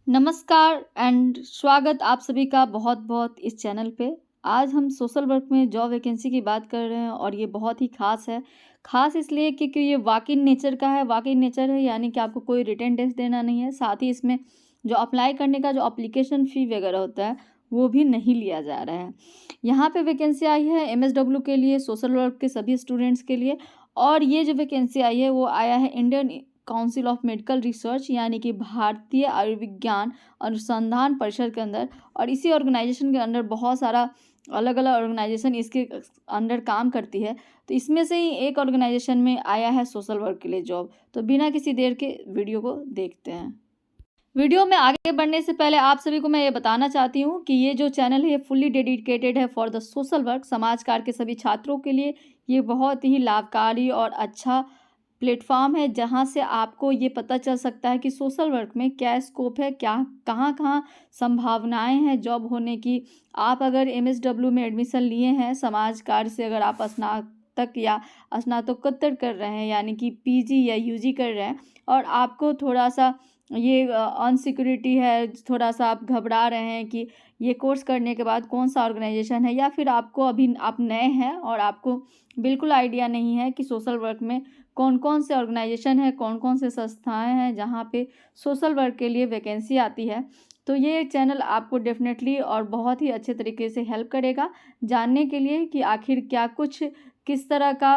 नमस्कार एंड स्वागत आप सभी का बहुत बहुत इस चैनल पे। आज हम सोशल वर्क में जॉब वैकेंसी की बात कर रहे हैं और ये बहुत ही ख़ास है। ख़ास इसलिए क्योंकि ये वॉक इन नेचर का है। वॉक इन नेचर है यानी कि आपको कोई रिटन टेस्ट देना नहीं है। साथ ही इसमें जो अप्लाई करने का जो एप्लीकेशन फ़ी वगैरह होता है वो भी नहीं लिया जा रहा है। यहाँ पे वैकेंसी आई है MSW के लिए, सोशल वर्क के सभी स्टूडेंट्स के लिए। और ये जो वैकेंसी आई है वो आया है Indian Council of Medical research यानी कि भारतीय आयुर्विज्ञान अनुसंधान परिषद के अंदर। और इसी ऑर्गेनाइजेशन के अंदर बहुत सारा अलग अलग ऑर्गेनाइजेशन इसके अंडर काम करती है। तो इसमें से ही एक ऑर्गेनाइजेशन में आया है सोशल वर्क के लिए जॉब। तो बिना किसी देर के वीडियो को देखते हैं। वीडियो में आगे बढ़ने से पहले आप सभी को मैं ये बताना चाहती हूँ कि ये जो चैनल है ये फुल्ली डेडिकेटेड है फॉर द सोशल वर्क। समाज कार्य के सभी छात्रों के लिए ये बहुत ही लाभकारी और अच्छा प्लेटफॉर्म है जहाँ से आपको ये पता चल सकता है कि सोशल वर्क में क्या स्कोप है, क्या कहाँ कहाँ संभावनाएं हैं जॉब होने की। आप अगर MSW में एडमिशन लिए हैं समाज कार्य से, अगर आप स्नातक या स्नातकोत्तर कर रहे हैं यानी कि PG या UG कर रहे हैं और आपको थोड़ा सा ये अनसिक्योरिटी है, थोड़ा सा आप घबरा रहे हैं कि ये कोर्स करने के बाद कौन सा ऑर्गेनाइजेशन है, या फिर आपको अभी आप नए हैं और आपको बिल्कुल आइडिया नहीं है कि सोशल वर्क में कौन कौन से ऑर्गेनाइजेशन है, कौन कौन से संस्थाएं हैं जहाँ पे सोशल वर्क के लिए वैकेंसी आती है, तो ये चैनल आपको डेफिनेटली और बहुत ही अच्छे तरीके से हेल्प करेगा जानने के लिए कि आखिर क्या कुछ किस तरह का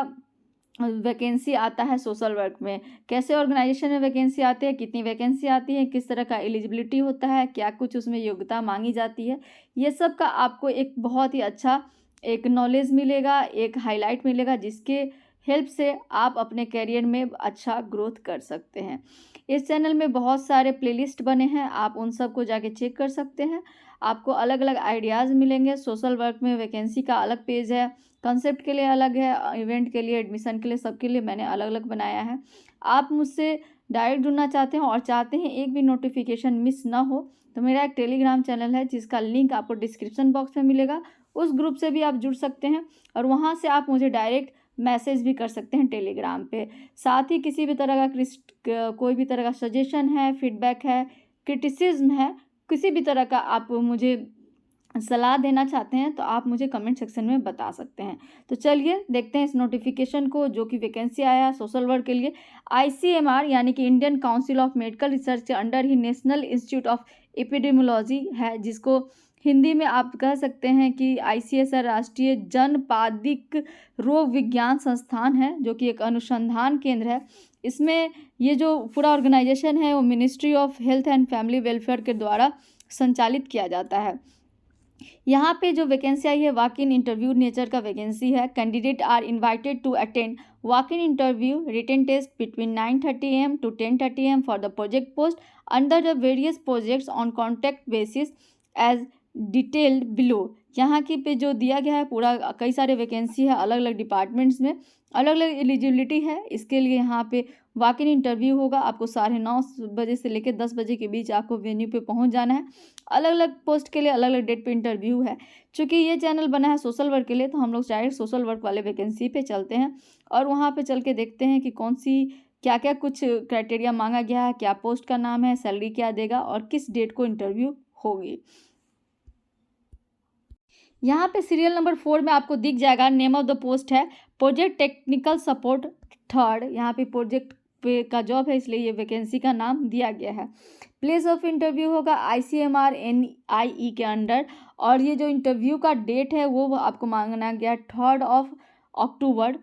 वैकेंसी आता है सोशल वर्क में, कैसे ऑर्गेनाइजेशन में वैकेंसी आती है, कितनी वैकेंसी आती है, किस तरह का एलिजिबिलिटी होता है, क्या कुछ उसमें योग्यता मांगी जाती है। ये सब का आपको एक बहुत ही अच्छा एक नॉलेज मिलेगा, एक हाईलाइट मिलेगा जिसके हेल्प से आप अपने करियर में अच्छा ग्रोथ कर सकते हैं। इस चैनल में बहुत सारे प्लेलिस्ट बने हैं, आप उन सब को जाके चेक कर सकते हैं। आपको अलग अलग आइडियाज़ मिलेंगे। सोशल वर्क में वैकेंसी का अलग पेज है, कंसेप्ट के लिए अलग है, इवेंट के लिए, एडमिशन के लिए, सबके लिए मैंने अलग अलग बनाया है। आप मुझसे डायरेक्ट जुड़ना चाहते हैं और चाहते हैं एक भी नोटिफिकेशन मिस ना हो, तो मेरा एक टेलीग्राम चैनल है जिसका लिंक आपको डिस्क्रिप्शन बॉक्स में मिलेगा। उस ग्रुप से भी आप जुड़ सकते हैं और वहाँ से आप मुझे डायरेक्ट मैसेज भी कर सकते हैं टेलीग्राम पे। साथ ही किसी भी तरह का कोई भी तरह का सजेशन है, फीडबैक है, क्रिटिसिज्म है, किसी भी तरह का आप मुझे सलाह देना चाहते हैं तो आप मुझे कमेंट सेक्शन में बता सकते हैं। तो चलिए देखते हैं इस नोटिफिकेशन को जो कि वैकेंसी आया है सोशल वर्क के लिए। ICMR यानी कि Indian Council of Medical Research के अंडर ही नेशनल इंस्टीट्यूट ऑफ एपिडेमियोलॉजी है, जिसको हिंदी में आप कह सकते हैं कि ICSR राष्ट्रीय जनपादिक रोग विज्ञान संस्थान है, जो कि एक अनुसंधान केंद्र है। इसमें ये जो पूरा ऑर्गेनाइजेशन है वो ministry of health and family welfare के द्वारा संचालित किया जाता है। यहाँ पे जो वैकेंसी आई है वॉक इन इंटरव्यू नेचर का वैकेंसी है। Candidate are invited to attend walk in interview written test between 9:30 AM to 10:30 AM for the project post under the various projects on contract basis as detailed below. यहाँ की पे जो दिया गया है पूरा कई सारे वैकेंसी है, अलग अलग डिपार्टमेंट्स में अलग अलग एलिजिबिलिटी है। इसके लिए यहाँ पे वॉक इन इंटरव्यू होगा। आपको 9:30 बजे से लेकर 10 बजे के बीच आपको वेन्यू पे पहुँच जाना है। अलग अलग पोस्ट के लिए अलग अलग डेट पे इंटरव्यू है। चूँकि ये चैनल बना है सोशल वर्क के लिए तो हम लोग डायरेक्ट सोशल वर्क वाले वैकेंसी पे चलते हैं और वहाँ पे चल के देखते हैं कि कौन सी क्या क्या कुछ क्राइटेरिया मांगा गया है, क्या पोस्ट का नाम है, सैलरी क्या देगा और किस डेट को इंटरव्यू होगी। यहाँ पे सीरियल नंबर 4 में आपको दिख जाएगा, नेम ऑफ द पोस्ट है प्रोजेक्ट टेक्निकल सपोर्ट थर्ड। यहाँ पे प्रोजेक्ट पे का जॉब है इसलिए ये वैकेंसी का नाम दिया गया है। प्लेस ऑफ इंटरव्यू होगा ICMR NIE के अंडर और ये जो इंटरव्यू का डेट है वो आपको मांगना गया 30 अक्टूबर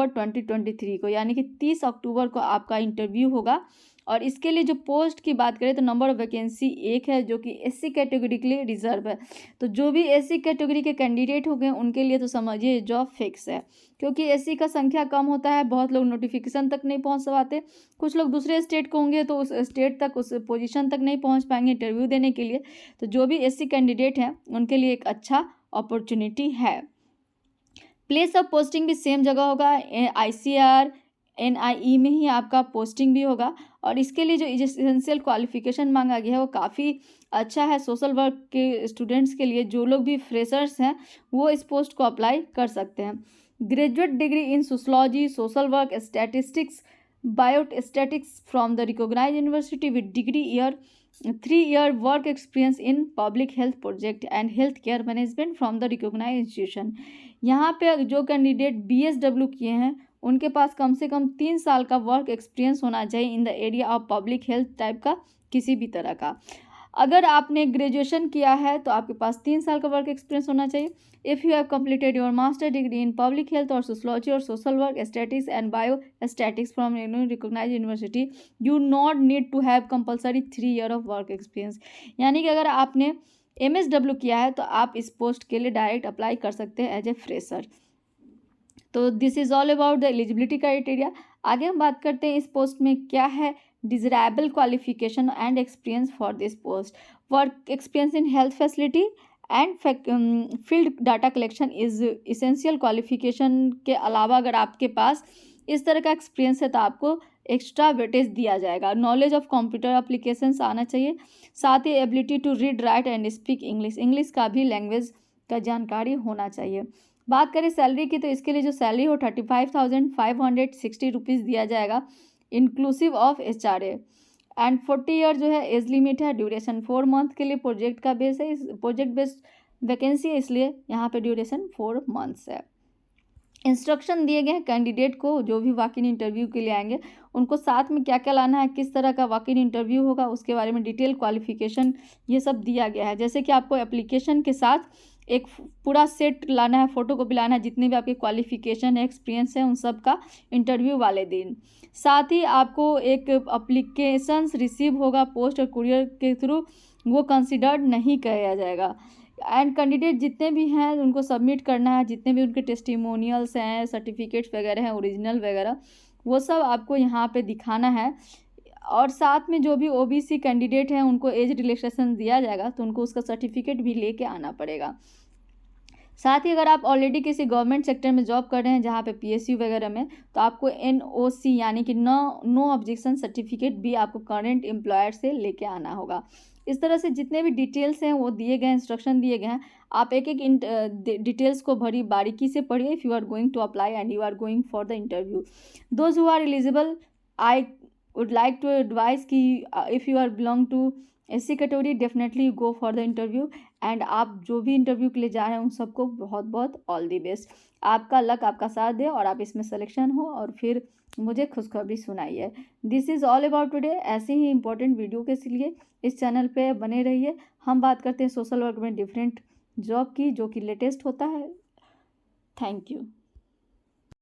2023 को, यानी कि 30 अक्टूबर को आपका इंटरव्यू होगा। और इसके लिए जो पोस्ट की बात करें तो नंबर ऑफ वैकेंसी 1 है जो कि SC कैटेगरी के लिए रिजर्व है। तो जो भी SC कैटेगरी के कैंडिडेट हो गए उनके लिए तो समझिए जॉब फिक्स है, क्योंकि SC का संख्या कम होता है, बहुत लोग नोटिफिकेशन तक नहीं पहुंच पाते। कुछ लोग दूसरे स्टेट के होंगे तो उस स्टेट तक, उस पोजीशन तक नहीं पहुंच पाएंगे इंटरव्यू देने के लिए। तो जो भी SC कैंडिडेट हैं उनके लिए एक अच्छा अपॉर्चुनिटी है। प्लेस ऑफ पोस्टिंग भी सेम जगह होगा, ICR NIE में ही आपका पोस्टिंग भी होगा। और इसके लिए जो एसेंशियल क्वालिफिकेशन मांगा गया है वो काफ़ी अच्छा है सोशल वर्क के स्टूडेंट्स के लिए। जो लोग भी फ्रेशर्स हैं वो इस पोस्ट को अप्लाई कर सकते हैं। Graduate degree in sociology, social work, statistics biostatistics from the recognised university with degree year 3 year work experience in public health project and health care management from the recognised institution. यहाँ पे जो candidate BSW किए हैं उनके पास कम से कम 3 साल का work experience होना चाहिए in the area of public health type का, किसी भी तरह का। अगर आपने ग्रेजुएशन किया है तो आपके पास 3 साल का वर्क एक्सपीरियंस होना चाहिए। If you have completed your master degree in public health और सोशोलॉजी और social work statistics and biostatistics from recognised university, you not need to have compulsory 3 year of work experience. यानी कि अगर आपने MSW किया है तो आप इस पोस्ट के लिए डायरेक्ट अप्लाई कर सकते हैं एज ए फ्रेशर। तो this is all about the eligibility criteria. आगे हम बात करते हैं इस पोस्ट में क्या है desirable qualification and experience for this post. Work experience in health facility and field data collection is essential qualification के अलावा अगर आपके पास इस तरह का एक्सपीरियंस है तो आपको एक्स्ट्रा वेटेज दिया जाएगा। नॉलेज ऑफ कंप्यूटर एप्लीकेशंस आना चाहिए, साथ ही ability to read write and speak English, English का भी लैंग्वेज का जानकारी होना चाहिए। बात करें सैलरी की तो इसके लिए जो सैलरी हो 35,560 रुपीज़ दिया जाएगा inclusive of HRA and 40 year जो है एज लिमिट है। ड्यूरेशन 4 मंथ के लिए प्रोजेक्ट का बेस है, इस प्रोजेक्ट बेस्ड वैकेंसी है इसलिए यहाँ पे ड्यूरेशन 4 मंथ्स है। इंस्ट्रक्शन दिए गए हैं कैंडिडेट को जो भी वॉक इन इंटरव्यू के लिए आएंगे उनको साथ में क्या क्या लाना है, किस तरह का वॉक इन इंटरव्यू होगा उसके बारे में डिटेल क्वालिफिकेशन ये सब दिया गया है। जैसे कि आपको एप्लीकेशन के साथ एक पूरा सेट लाना है, फोटो कॉपी लाना है, जितने भी आपके क्वालिफिकेशन है एक्सपीरियंस है उन सब का इंटरव्यू वाले दिन। साथ ही आपको एक अप्लीकेशंस रिसीव होगा पोस्ट और कुरियर के थ्रू, वो कंसिडर्ड नहीं किया जाएगा। एंड कैंडिडेट जितने भी हैं उनको सबमिट करना है, जितने भी उनके टेस्टिमोनियल्स हैं, सर्टिफिकेट्स वगैरह हैं, ओरिजिनल वगैरह, वो सब आपको यहाँ पे दिखाना है। और साथ में जो भी OBC कैंडिडेट हैं उनको एज रिलैक्सेशन दिया जाएगा तो उनको उसका सर्टिफिकेट भी लेके आना पड़ेगा। साथ ही अगर आप ऑलरेडी किसी गवर्नमेंट सेक्टर में जॉब कर रहे हैं जहाँ पे PSU वगैरह में, तो आपको NOC यानी कि नो ऑब्जेक्शन सर्टिफिकेट भी आपको करंट एम्प्लॉयर से लेके आना होगा। इस तरह से जितने भी डिटेल्स हैं वो दिए गए, इंस्ट्रक्शन दिए गए हैं, आप एक एक डिटेल्स को बड़ी बारीकी से पढ़िए if you are going to apply and you are going for the interview. Those who are eligible, I would like to advise कि if you are belong to SC category definitely go for the interview. And आप जो भी interview के लिए जा रहे हैं उन सबको बहुत बहुत ऑल दी बेस्ट। आपका लक आपका साथ दे और आप इसमें सिलेक्शन हो और फिर मुझे खुशखबरी सुनाइए। This is all about today. ऐसे ही इंपॉर्टेंट वीडियो के लिए इस चैनल पे बने रहिए। हम बात करते हैं सोशल वर्क में डिफरेंट जॉब की जो कि लेटेस्ट होता है। Thank you.